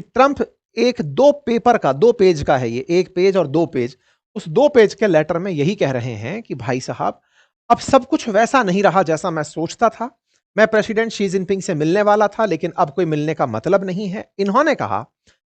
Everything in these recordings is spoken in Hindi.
कि ट्रंप एक दो पेज का है, ये एक पेज और दो पेज, उस दो पेज के लेटर में यही कह रहे हैं कि भाई साहब, अब सब कुछ वैसा नहीं रहा जैसा मैं सोचता था। मैं प्रेसिडेंट शी जिनपिंग से मिलने वाला था, लेकिन अब कोई मिलने का मतलब नहीं है। इन्होंने कहा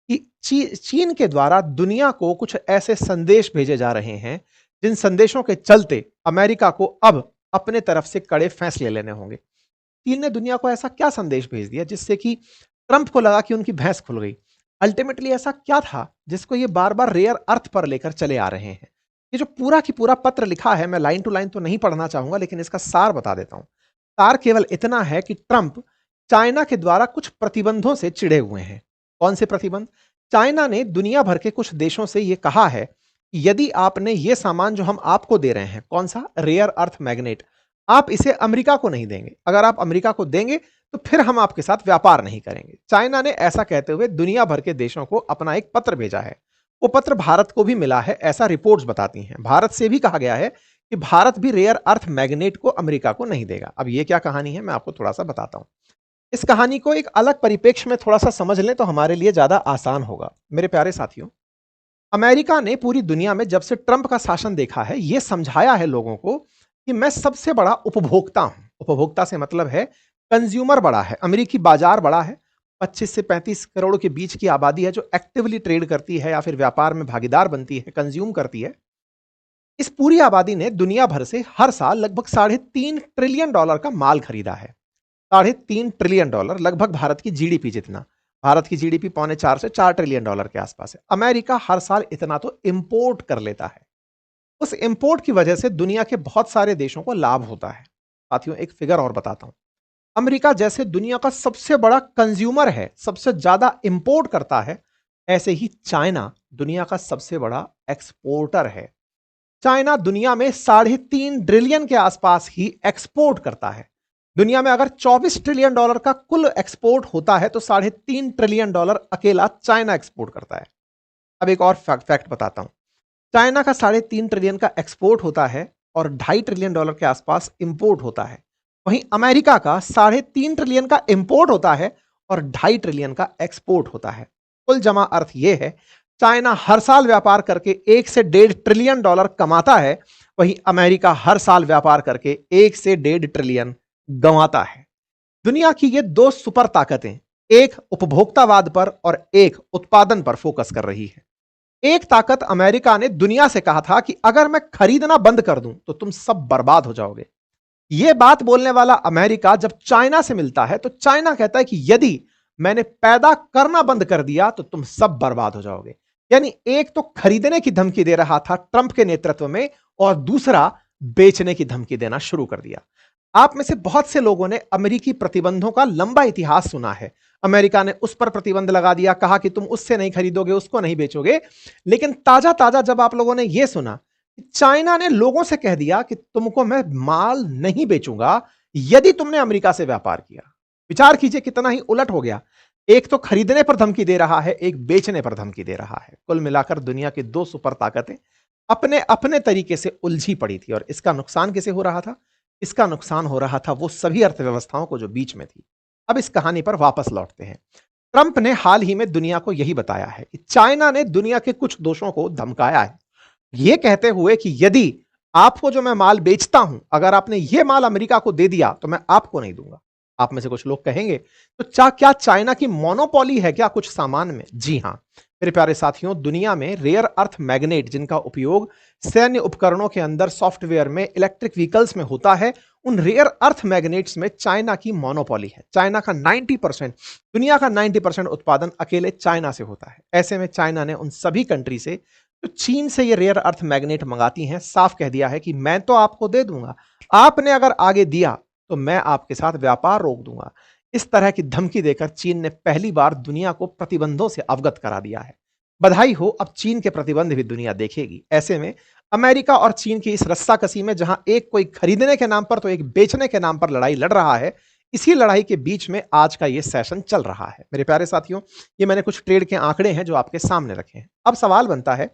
कि चीन के द्वारा दुनिया को कुछ ऐसे संदेश भेजे जा रहे हैं जिन संदेशों के चलते अमेरिका को अब अपने तरफ से कड़े फैसले लेने होंगे। चीन ने दुनिया को ऐसा क्या संदेश भेज दिया जिससे कि ट्रंप को लगा कि उनकी भैंस खुल गई? अल्टीमेटली ऐसा क्या था जिसको ये बार बार रेयर अर्थ पर लेकर चले आ रहे हैं? ये जो पूरा की पूरा पत्र लिखा है, मैं लाइन टू लाइन तो नहीं पढ़ना चाहूंगा, लेकिन इसका सार बता देता हूं। सार केवल इतना है कि ट्रंप चाइना के द्वारा कुछ प्रतिबंधों से चिढ़े हुए हैं। कौन से प्रतिबंध? चाइना ने दुनिया भर के कुछ देशों से यह कहा है कि यदि आपने ये सामान जो हम आपको दे रहे हैं, कौन सा? रेयर अर्थ मैग्नेट, आप इसे अमेरिका को नहीं देंगे। अगर आप अमेरिका को देंगे तो फिर हम आपके साथ व्यापार नहीं करेंगे। चाइना ने ऐसा कहते हुए दुनिया भर के देशों को अपना एक पत्र भेजा है। वो पत्र भारत को भी मिला है, ऐसा रिपोर्ट्स बताती हैं। भारत से भी कहा गया है कि भारत भी रेयर अर्थ मैग्नेट को अमेरिका को नहीं देगा। अब ये क्या कहानी है, मैं आपको थोड़ा सा बताता हूं। इस कहानी को एक अलग परिप्रेक्ष्य में थोड़ा सा समझ लें तो हमारे लिए ज्यादा आसान होगा। मेरे प्यारे साथियों, अमेरिका ने पूरी दुनिया में जब से ट्रंप का शासन देखा है, यह समझाया है लोगों को कि मैं सबसे बड़ा उपभोक्ता हूं। उपभोक्ता से मतलब है कंज्यूमर बड़ा है, अमेरिकी बाजार बड़ा है। 25 से 35 करोड़ के बीच की आबादी है जो एक्टिवली ट्रेड करती है या फिर व्यापार में भागीदार बनती है, कंज्यूम करती है। इस पूरी आबादी ने दुनिया भर से हर साल लगभग $3.5 ट्रिलियन का माल खरीदा है। $3.5 ट्रिलियन, लगभग भारत की जीडीपी जितना। भारत की जीडीपी $3.25 से $4 ट्रिलियन के आसपास है। अमेरिका हर साल इतना तो इंपोर्ट कर लेता है। उस इंपोर्ट की वजह से दुनिया के बहुत सारे देशों को लाभ होता है। साथियों, एक फिगर और बताता हूं। अमेरिका जैसे दुनिया का सबसे बड़ा कंज्यूमर है, सबसे ज्यादा इंपोर्ट करता है, ऐसे ही चाइना दुनिया का सबसे बड़ा एक्सपोर्टर है। चाइना दुनिया में $3.5 ट्रिलियन के आसपास ही एक्सपोर्ट करता है। दुनिया में अगर $24 ट्रिलियन का कुल एक्सपोर्ट होता है तो $3.5 ट्रिलियन अकेला चाइना एक्सपोर्ट करता है। अब एक और फैक्ट बताता हूं। चाइना का $3.5 ट्रिलियन का एक्सपोर्ट होता है और $2.5 ट्रिलियन के आसपास इंपोर्ट होता है। वहीं अमेरिका का $3.5 ट्रिलियन का इंपोर्ट होता है और $2.5 ट्रिलियन का एक्सपोर्ट होता है। कुल जमा अर्थ यह है, चाइना हर साल व्यापार करके $1 से $1.5 ट्रिलियन कमाता है, वहीं अमेरिका हर साल व्यापार करके $1 से $1.5 ट्रिलियन गंवाता है। दुनिया की ये दो सुपर ताकतें, एक उपभोक्तावाद पर और एक उत्पादन पर फोकस कर रही है। एक ताकत अमेरिका ने दुनिया से कहा था कि अगर मैं खरीदना बंद कर दूं तो तुम सब बर्बाद हो जाओगे। यह बात बोलने वाला अमेरिका जब चाइना से मिलता है तो चाइना कहता है कि यदि मैंने पैदा करना बंद कर दिया तो तुम सब बर्बाद हो जाओगे। यानी एक तो खरीदने की धमकी दे रहा था ट्रंप के नेतृत्व में, और दूसरा बेचने की धमकी देना शुरू कर दिया। आप में से बहुत से लोगों ने अमेरिकी प्रतिबंधों का लंबा इतिहास सुना है। अमेरिका ने उस पर प्रतिबंध लगा दिया, कहा कि तुम उससे नहीं खरीदोगे, उसको नहीं बेचोगे। लेकिन ताजा ताजा जब आप लोगों ने यह सुना, चाइना ने लोगों से कह दिया कि तुमको मैं माल नहीं बेचूंगा यदि तुमने अमेरिका से व्यापार किया। विचार कीजिए कितना ही उलट हो गया। एक तो खरीदने पर धमकी दे रहा है, एक बेचने पर धमकी दे रहा है। कुल मिलाकर दुनिया की दो सुपर ताकतें अपने अपने तरीके से उलझी पड़ी थी। और इसका नुकसान किसे हो रहा था? इसका नुकसान हो रहा था वो सभी अर्थव्यवस्थाओं को जो बीच में थी। अब इस कहानी पर वापस लौटते हैं। ट्रंप ने हाल ही में दुनिया को यही बताया है कि चाइना ने दुनिया के कुछ देशों को धमकाया है, यह कहते हुए कि यदि आपको जो मैं माल बेचता हूं, अगर आपने यह माल अमेरिका को दे दिया तो मैं आपको नहीं दूंगा। आप में से कुछ लोग कहेंगे, तो क्या चाइना की मोनोपोली है क्या कुछ सामान में? जी हां मेरे प्यारे साथियों, दुनिया में रेयर अर्थ मैग्नेट जिनका उपयोग सैन्य उपकरणों के अंदर, सॉफ्टवेयर में, इलेक्ट्रिक व्हीकल्स में होता है, उन रेयर अर्थ मैग्नेट्स में चाइना की मोनोपोली है। चाइना का 90%, दुनिया का 90% उत्पादन अकेले चाइना से होता है। ऐसे में चाइना ने उन सभी कंट्री से जो चीन से ये रेयर अर्थ मैग्नेट मंगाती हैं, साफ कह दिया है कि मैं तो आपको दे दूंगा, आपने अगर आगे दिया तो मैं आपके साथ व्यापार रोक दूंगा। इस तरह की धमकी देकर चीन ने पहली बार दुनिया को प्रतिबंधों से अवगत करा दिया है। बधाई हो, अब चीन के प्रतिबंध भी दुनिया देखेगी। ऐसे में अमेरिका और चीन की इस रस्साकसी में, जहां एक कोई खरीदने के नाम पर तो एक बेचने के नाम पर लड़ाई लड़ रहा है, इसी लड़ाई के बीच में आज का यह सेशन चल रहा है। मेरे प्यारे साथियों, ये मैंने कुछ ट्रेड के आंकड़े हैं जो आपके सामने रखे हैं। अब सवाल बनता है,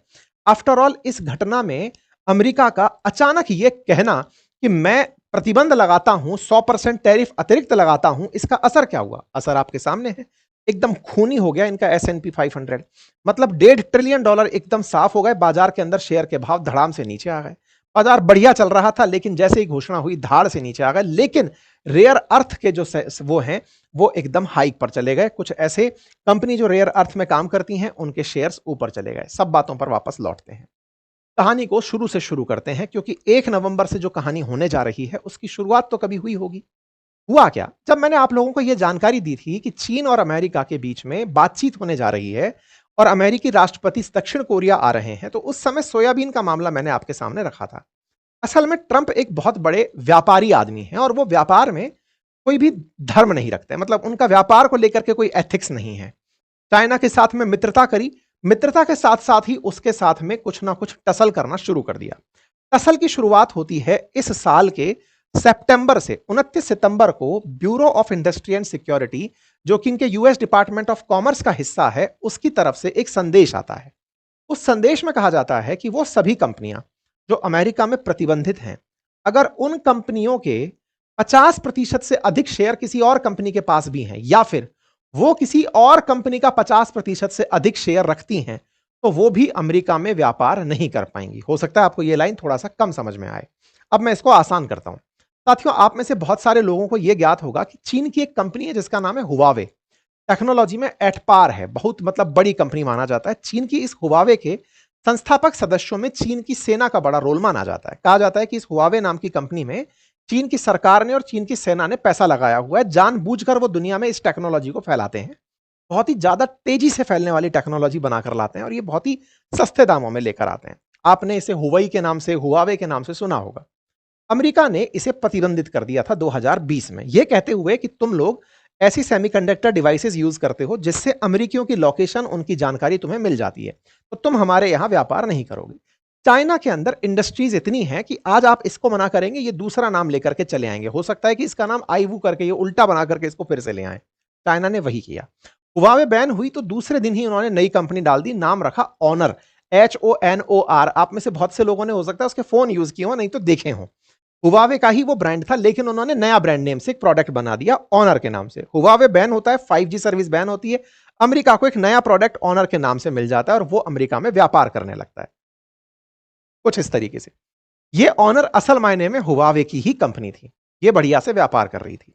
आफ्टर ऑल इस घटना में अमेरिका का अचानक यह कहना कि मैं प्रतिबंध लगाता हूं, 100% टैरिफ अतिरिक्त लगाता हूं, इसका असर क्या हुआ? असर आपके सामने है। एकदम खूनी हो गया इनका S&P 500। मतलब $1.5 ट्रिलियन एकदम साफ हो गए, बाजार के अंदर शेयर के भाव धड़ाम से नीचे आ गए। बाजार बढ़िया चल रहा था, लेकिन जैसे ही घोषणा हुई धाड़ से नीचे आ गए। लेकिन रेयर अर्थ के जो वो हैं वो एकदम हाइक पर चले गए। कुछ ऐसे कंपनी जो रेयर अर्थ में काम करती हैं उनके शेयर्स ऊपर चले गए। सब बातों पर वापस लौटते हैं, कहानी को शुरू से शुरू करते हैं, क्योंकि 1 नवंबर से जो कहानी होने जा रही है उसकी शुरुआत तो कभी हुई होगी। हुआ क्या, जब मैंने आप लोगों को यह जानकारी दी थी कि चीन और अमेरिका के बीच में बातचीत होने जा रही है और अमेरिकी राष्ट्रपति दक्षिण कोरिया आ रहे हैं, तो उस समय सोयाबीन का मामला मैंने आपके सामने रखा था। असल में ट्रंप एक बहुत बड़े व्यापारी आदमी हैं और वो व्यापार में कोई भी धर्म नहीं रखते, मतलब उनका व्यापार को लेकर के कोई एथिक्स नहीं है। चाइना के साथ में मित्रता करी, मित्रता के साथ साथ ही उसके साथ में कुछ ना कुछ टसल करना शुरू कर दिया। टसल की शुरुआत होती है इस साल के सितंबर से। 29 सितंबर को bureau of industry and security, जो कि इनके यूएस डिपार्टमेंट ऑफ कॉमर्स का हिस्सा है, उसकी तरफ से एक संदेश आता है। उस संदेश में कहा जाता है कि वो सभी कंपनियां जो अमेरिका में प्रतिबंधित हैं, अगर उन कंपनियों के 50% से अधिक शेयर किसी और कंपनी के पास भी हैं, या फिर वो किसी और कंपनी का 50% से अधिक शेयर रखती हैं, तो वो भी अमेरिका में व्यापार नहीं कर पाएंगी। हो सकता है आपको ये लाइन थोड़ा सा कम समझ में आए। अब मैं इसको आसान करता हूं। साथियों, आप में से बहुत सारे लोगों को यह ज्ञात होगा कि चीन की एक कंपनी है जिसका नाम है हुआवे। टेक्नोलॉजी में एट पार है, बहुत मतलब बड़ी कंपनी माना जाता है। चीन की इस हुआवे के संस्थापक सदस्यों में चीन की सेना का बड़ा रोल माना जाता है। कहा जाता है कि इस हुआवे नाम की कंपनी में चीन की सरकार ने और चीन की सेना ने पैसा लगाया हुआ है। जानबूझकर वो दुनिया में इस टेक्नोलॉजी को फैलाते हैं। बहुत ही ज्यादा तेजी से फैलने वाली टेक्नोलॉजी बनाकर लाते हैं और ये बहुत ही सस्ते दामों में लेकर आते हैं। आपने इसे हुवई के नाम से, हुआवे के नाम से सुना होगा। अमेरिका ने इसे प्रतिबंधित कर दिया था 2020 में, यह कहते हुए कि तुम लोग ऐसी सेमीकंडक्टर डिवाइसेस यूज करते हो जिससे अमेरिकियों की लोकेशन, उनकी जानकारी तुम्हें मिल जाती है, तो तुम हमारे यहां व्यापार नहीं करोगे। चाइना के अंदर इंडस्ट्रीज इतनी हैं कि आज आप इसको मना करेंगे, ये दूसरा नाम लेकर के चले आएंगे। हो सकता है कि इसका नाम आईवू करके, ये उल्टा बना करके इसको फिर से ले आए। चाइना ने वही किया। हुआवे बैन हुई तो दूसरे दिन ही उन्होंने नई कंपनी डाल दी, नाम रखा ऑनर, HONOR। आप में से बहुत से लोगों ने हो सकता है उसके फोन यूज किए हो, नहीं तो देखे हो। हुआवे का ही वो ब्रांड था, लेकिन उन्होंने नया ब्रांड नेम से एक प्रोडक्ट बना दिया ऑनर के नाम से। हुआवे बैन होता है, 5G सर्विस बैन होती है, अमेरिका को एक नया प्रोडक्ट ऑनर के नाम से मिल जाता है और वो अमेरिका में व्यापार करने लगता है कुछ इस तरीके से। ये ऑनर असल मायने में हुआवे की ही कंपनी थी, ये बढ़िया से व्यापार कर रही थी।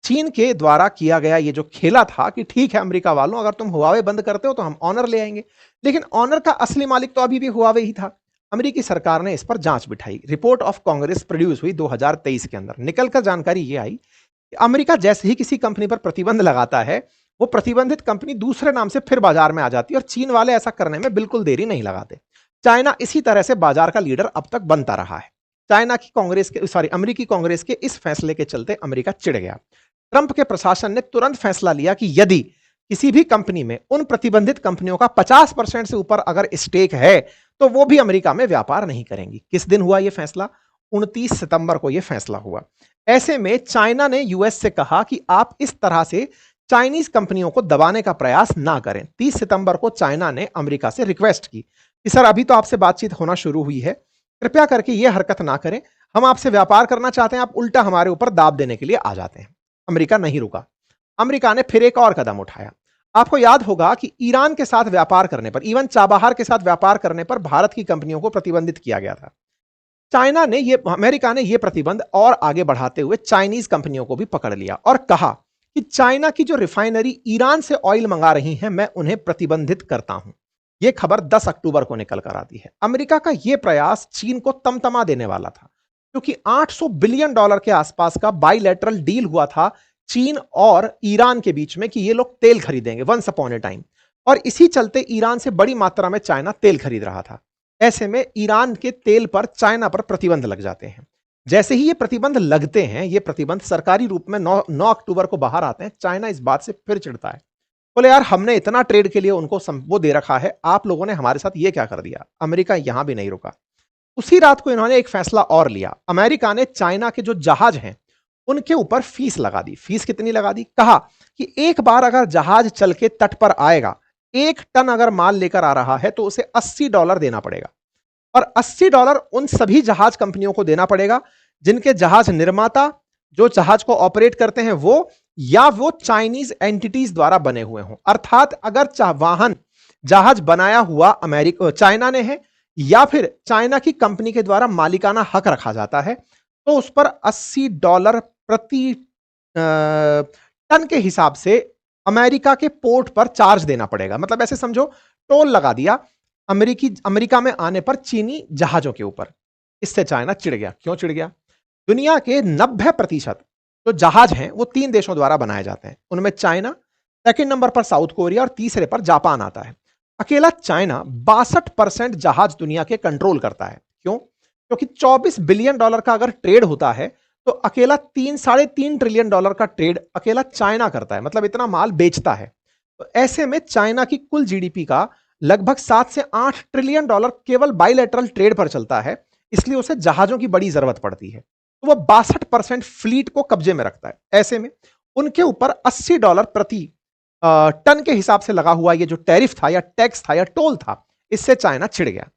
चीन के द्वारा किया गया ये जो खेला था कि ठीक है अमेरिका वालों, अगर तुम हुआवे बंद करते हो तो हम ऑनर ले आएंगे, लेकिन ऑनर का असली मालिक तो अभी भी हुआवे ही था। अमेरिकी सरकार ने इस पर जांच बिठाई। रिपोर्ट ऑफ कांग्रेस प्रोड्यूस हुई 2023 के अंदर। निकलकर जानकारी ये आई कि अमेरिका जैसे ही किसी कंपनी पर प्रतिबंध लगाता है, वो प्रतिबंधित कंपनी दूसरे नाम से फिर बाजार में आ जाती है और चीन वाले ऐसा करने में बिल्कुल देरी नहीं लगाते। चाइना इसी तरह से बाजार का लीडर अब तक बनता रहा है। चाइना की कांग्रेस के अमेरिकी कांग्रेस के इस फैसले के चलते अमेरिका चिढ़ गया। ट्रंप के प्रशासन ने तुरंत फैसला लिया कि यदि किसी भी कंपनी में उन प्रतिबंधित कंपनियों का 50% से ऊपर अगर स्टेक है, तो वो भी अमेरिका में व्यापार नहीं करेंगी। किस दिन हुआ यह फैसला? 29 सितंबर को यह फैसला हुआ। ऐसे में चाइना ने यूएस से कहा कि आप इस तरह से चाइनीज कंपनियों को दबाने का प्रयास ना करें। 30 सितंबर को चाइना ने अमेरिका से रिक्वेस्ट की कि सर अभी तो आपसे बातचीत होना शुरू हुई है, कृपया करके यह हरकत ना करें, हम आपसे व्यापार करना चाहते हैं, आप उल्टा हमारे ऊपर दाब देने के लिए आ जाते हैं। अमेरिका नहीं रुका। अमेरिका ने फिर एक और कदम उठाया। आपको याद होगा कि ईरान के साथ व्यापार करने पर, इवन चाबहार के साथ व्यापार करने पर भारत की कंपनियों को प्रतिबंधित किया गया था। अमेरिका ने यह प्रतिबंध और आगे बढ़ाते हुए चाइनीज कंपनियों को भी पकड़ लिया और कहा कि चाइना की जो रिफाइनरी ईरान से ऑयल मंगा रही हैं, मैं उन्हें प्रतिबंधित करता हूं। यह खबर 10 अक्टूबर को निकल कर आती है। अमेरिका का यह प्रयास चीन को तमतमा देने वाला था, क्योंकि $800 बिलियन के आसपास का बाइलेटरल डील हुआ था चीन और ईरान के बीच में कि ये लोग तेल खरीदेंगे वंस अपॉन ए टाइम, और इसी चलते ईरान से बड़ी मात्रा में चाइना तेल खरीद रहा था। ऐसे में ईरान के तेल पर चाइना पर प्रतिबंध लग जाते हैं। जैसे ही ये प्रतिबंध लगते हैं, ये प्रतिबंध सरकारी रूप में 9 अक्टूबर को बाहर आते हैं, चाइना इस बात से फिर चिढ़ता है। बोले यार हमने इतना ट्रेड के लिए उनको वो दे रखा है, आप लोगों ने हमारे साथ ये क्या कर दिया। अमेरिका यहां भी नहीं रुका। उसी रात को इन्होंने एक फैसला और लिया। अमेरिका ने चाइना के जो जहाज हैं उनके ऊपर फीस लगा दी। फीस कितनी लगा दी? कहा कि एक बार अगर जहाज चल के तट पर आएगा, 1 टन अगर माल लेकर आ रहा है, तो उसे $80 देना पड़ेगा। और $80 उन सभी जहाज कंपनियों को देना पड़ेगा जिनके जहाज निर्माता जो जहाज को ऑपरेट करते हैं वो, या वो चाइनीज एंटिटीज द्वारा बने हुए हों। अर्थात अगर वाहन जहाज बनाया हुआ अमेरिका चाइना ने है या फिर चाइना की कंपनी के द्वारा मालिकाना हक रखा जाता है, तो उस पर $80 प्रति टन के हिसाब से अमेरिका के पोर्ट पर चार्ज देना पड़ेगा। मतलब ऐसे समझो, टोल लगा दिया अमेरिका में आने पर चीनी जहाजों के ऊपर। इससे चाइना चिढ़ गया। क्यों चिढ़ गया? दुनिया के 90% जो जहाज हैं वो 3 देशों द्वारा बनाए जाते हैं। उनमें चाइना, सेकंड नंबर पर साउथ कोरिया और तीसरे पर जापान आता है। अकेला चाइना 62% जहाज दुनिया के कंट्रोल करता है। क्यों? क्योंकि $24 बिलियन का अगर ट्रेड होता है तो अकेला 3-3.5 ट्रिलियन डॉलर का ट्रेड अकेला चाइना करता है। मतलब इतना माल बेचता है। तो ऐसे में चाइना की कुल जीडीपी का लगभग 7 से 8 ट्रिलियन डॉलर केवल बाइलेटरल ट्रेड पर चलता है, इसलिए उसे जहाजों की बड़ी जरूरत पड़ती है। तो वो 62% फ्लीट को कब्जे में रखता है। ऐसे में उनके ऊपर $80 प्रति टन के हिसाब से लगा हुआ ये जो टैरिफ था या टैक्स था या टोल था, इससे चाइना चिढ़ गया।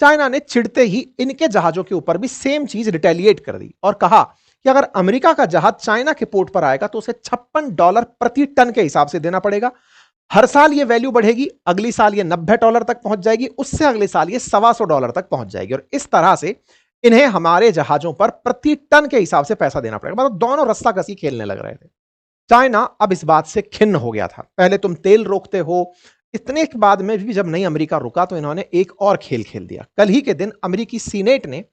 चाइना ने चिढ़ते ही इनके जहाजों के ऊपर भी सेम चीज रिटेलिएट कर दी और कहा कि अगर अमेरिका का जहाज चाइना के पोर्ट पर आएगा तो उसे $56 प्रति टन के हिसाब से देना पड़ेगा। हर साल ये वैल्यू बढ़ेगी, अगली साल ये $90 तक पहुंच जाएगी, उससे अगले साल ये $125 तक पहुंच जाएगी और इस तरह से इन्हें हमारे जहाजों पर प्रति टन के हिसाब से पैसा देना पड़ेगा। मतलब दोनों रस्साकसी खेलने लग रहे थे। चाइना अब इस बात से खिन्न हो गया था। पहले तुम तेल रोकते हो, इतने के बाद में भी जब नहीं अमेरिका रुका तो इन्होंने एक और खेल खेल दिया। कल ही के दिन अमेरिकी सीनेट ने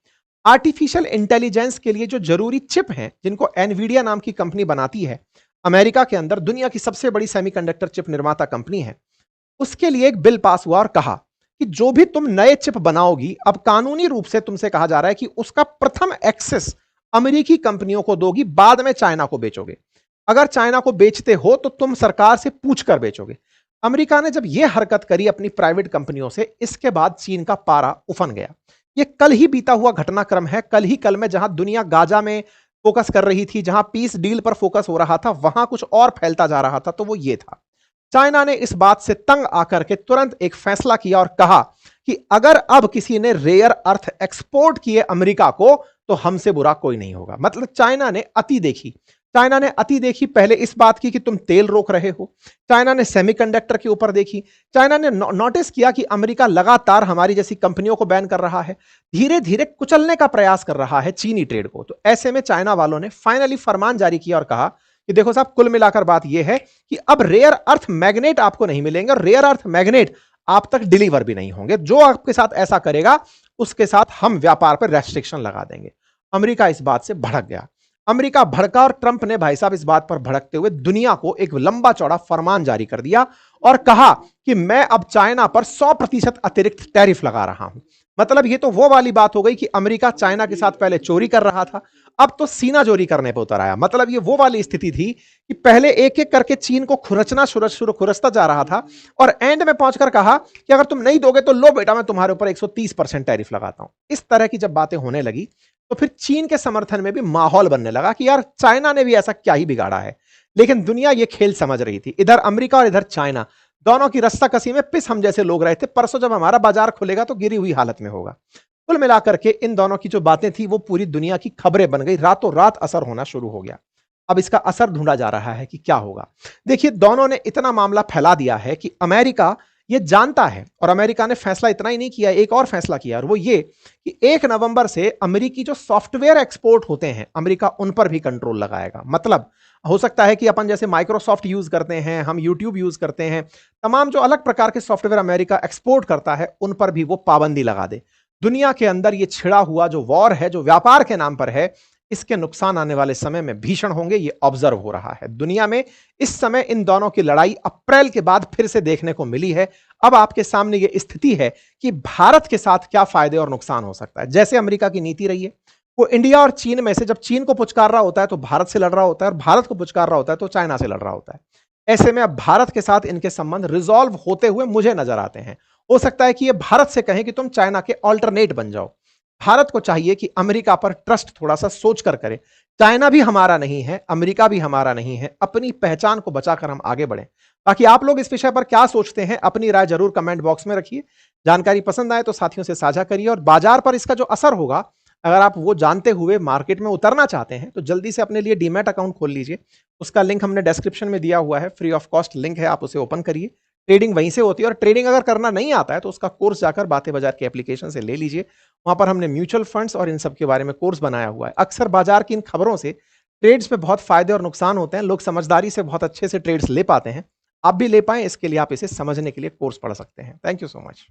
आर्टिफिशियल इंटेलिजेंस के लिए जो जरूरी चिप हैं, जिनको एनवीडिया नाम की कंपनी बनाती है, अमेरिका के अंदर दुनिया की सबसे बड़ी सेमीकंडक्टर चिप निर्माता कंपनी है, उसके लिए एक बिल पास हुआ और कहा कि जो भी तुम नए चिप बनाओगी, अब कानूनी रूप से तुमसे कहा जा रहा है कि उसका प्रथम एक्सेस अमेरिकी कंपनियों को दोगी, बाद में चाइना को बेचोगे। अगर चाइना को बेचते हो तो तुम सरकार से पूछ कर बेचोगे। अमेरिका ने जब यह हरकत करी अपनी प्राइवेट कंपनियों से, इसके बाद चीन का पारा उफन गया। यह कल ही बीता हुआ घटनाक्रम है। कल में जहां दुनिया गाजा में फोकस कर रही थी, जहां पीस डील पर फोकस हो रहा था, वहां कुछ और फैलता जा रहा था। तो वो ये था, चाइना ने इस बात से तंग आकर के तुरंत एक फैसला किया और कहा कि अगर अब किसी ने रेयर अर्थ एक्सपोर्ट किए अमेरिका को तो हमसे बुरा कोई नहीं होगा। मतलब चाइना ने अति देखी। चाइना ने अति देखी पहले इस बात की कि तुम तेल रोक रहे हो। चाइना ने सेमीकंडक्टर के ऊपर देखी। चाइना ने नोटिस किया कि अमेरिका लगातार हमारी जैसी कंपनियों को बैन कर रहा है, धीरे धीरे कुचलने का प्रयास कर रहा है चीनी ट्रेड को। तो ऐसे में चाइना वालों ने फाइनली फरमान जारी किया और कहा कि देखो साहब, कुल मिलाकर बात यह है कि अब रेयर अर्थ मैग्नेट आपको नहीं मिलेंगे और रेयर अर्थ मैग्नेट आप तक डिलीवर भी नहीं होंगे। जो आपके साथ ऐसा करेगा उसके साथ हम व्यापार पर रेस्ट्रिक्शन लगा देंगे। अमेरिका इस बात से भड़क गया। अमेरिका भड़का और ट्रंप ने भाई साहब इस बात पर भड़कते हुए दुनिया को एक लंबा चौड़ा फरमान जारी कर दिया और कहा कि मैं अब चाइना पर 100% अतिरिक्त टैरिफ लगा रहा हूं। मतलब ये तो वो वाली बात हो गई कि अमेरिका चाइना के साथ पहले चोरी कर रहा था, अब तो सीना चोरी करने पर उतर आया। मतलब ये वो वाली स्थिति थी कि पहले एक एक करके चीन को खुरचता जा रहा था और एंड में पहुंचकर कहा कि अगर तुम नहीं दोगे तो लो बेटा, मैं तुम्हारे ऊपर 130% टैरिफ लगाता हूं। इस तरह की जब बातें होने लगी तो फिर चीन के समर्थन में भी माहौल बनने लगा कि यार चाइना ने भी ऐसा क्या ही बिगाड़ा है। लेकिन दुनिया ये खेल समझ रही थी। इधर अमेरिका और इधर चाइना, दोनों की रस्साकसी में पिस हम जैसे लोग रहे थे। परसों जब हमारा बाजार खुलेगा तो गिरी हुई हालत में होगा। कुल मिलाकर के इन दोनों की जो बातें थी वो पूरी दुनिया की खबरें बन गई। रातों रात असर होना शुरू हो गया। अब इसका असर ढूंढा जा रहा है कि क्या होगा। देखिए, दोनों ने इतना मामला फैला दिया है कि अमेरिका ये जानता है और अमेरिका ने फैसला इतना ही नहीं किया, एक और फैसला किया और वो ये कि 1 नवंबर से अमेरिकी जो सॉफ्टवेयर एक्सपोर्ट होते हैं, अमेरिका उन पर भी कंट्रोल लगाएगा। मतलब हो सकता है कि अपन जैसे माइक्रोसॉफ्ट यूज करते हैं, हम यूट्यूब यूज करते हैं, तमाम जो अलग प्रकार के सॉफ्टवेयर अमेरिका एक्सपोर्ट करता है उन पर भी वो पाबंदी लगा दे। दुनिया के अंदर ये छिड़ा हुआ जो वॉर है, जो व्यापार के नाम पर है, इसके नुकसान आने वाले समय में भीषण होंगे। ये ऑब्जर्व हो रहा है दुनिया में। इस समय इन दोनों की लड़ाई अप्रैल के बाद फिर से देखने को मिली है। अब आपके सामने ये स्थिति है कि भारत के साथ क्या फायदे और नुकसान हो सकता है। जैसे अमेरिका की नीति रही है, वो इंडिया और चीन में से जब चीन को पुचकार रहा होता है तो भारत से लड़ रहा होता है और भारत को पुचकार रहा होता है तो चाइना से लड़ रहा होता है। ऐसे में अब भारत के साथ इनके संबंध रिजॉल्व होते हुए मुझे नजर आते हैं। हो सकता है कि ये भारत से कहें कि तुम चाइना के ऑल्टरनेट बन जाओ। भारत को चाहिए कि अमेरिका पर ट्रस्ट थोड़ा सा सोच कर करे। चाइना भी हमारा नहीं है, अमेरिका भी हमारा नहीं है। अपनी पहचान को बचाकर हम आगे बढ़ें। बाकी आप लोग इस विषय पर क्या सोचते हैं, अपनी राय जरूर कमेंट बॉक्स में रखिए। जानकारी पसंद आए तो साथियों से साझा करिए और बाजार पर इसका जो असर होगा अगर आप वो जानते हुए मार्केट में उतरना चाहते हैं, तो जल्दी से अपने लिए डीमैट अकाउंट खोल लीजिए। उसका लिंक हमने डिस्क्रिप्शन में दिया हुआ है, फ्री ऑफ कॉस्ट लिंक है, आप उसे ओपन करिए। ट्रेडिंग वहीं से होती है और ट्रेडिंग अगर करना नहीं आता है, तो उसका कोर्स जाकर बातें बाजार की एप्लीकेशन से ले लीजिए। वहाँ पर हमने म्यूचुअल फंड्स और इन सब के बारे में कोर्स बनाया हुआ है। अक्सर बाजार की इन खबरों से ट्रेड्स में बहुत फायदे और नुकसान होते हैं। लोग समझदारी से बहुत अच्छे से ट्रेड्स ले पाते हैं। आप भी ले पाएँ, इसके लिए आप इसे समझने के लिए कोर्स पढ़ सकते हैं। Thank you so much.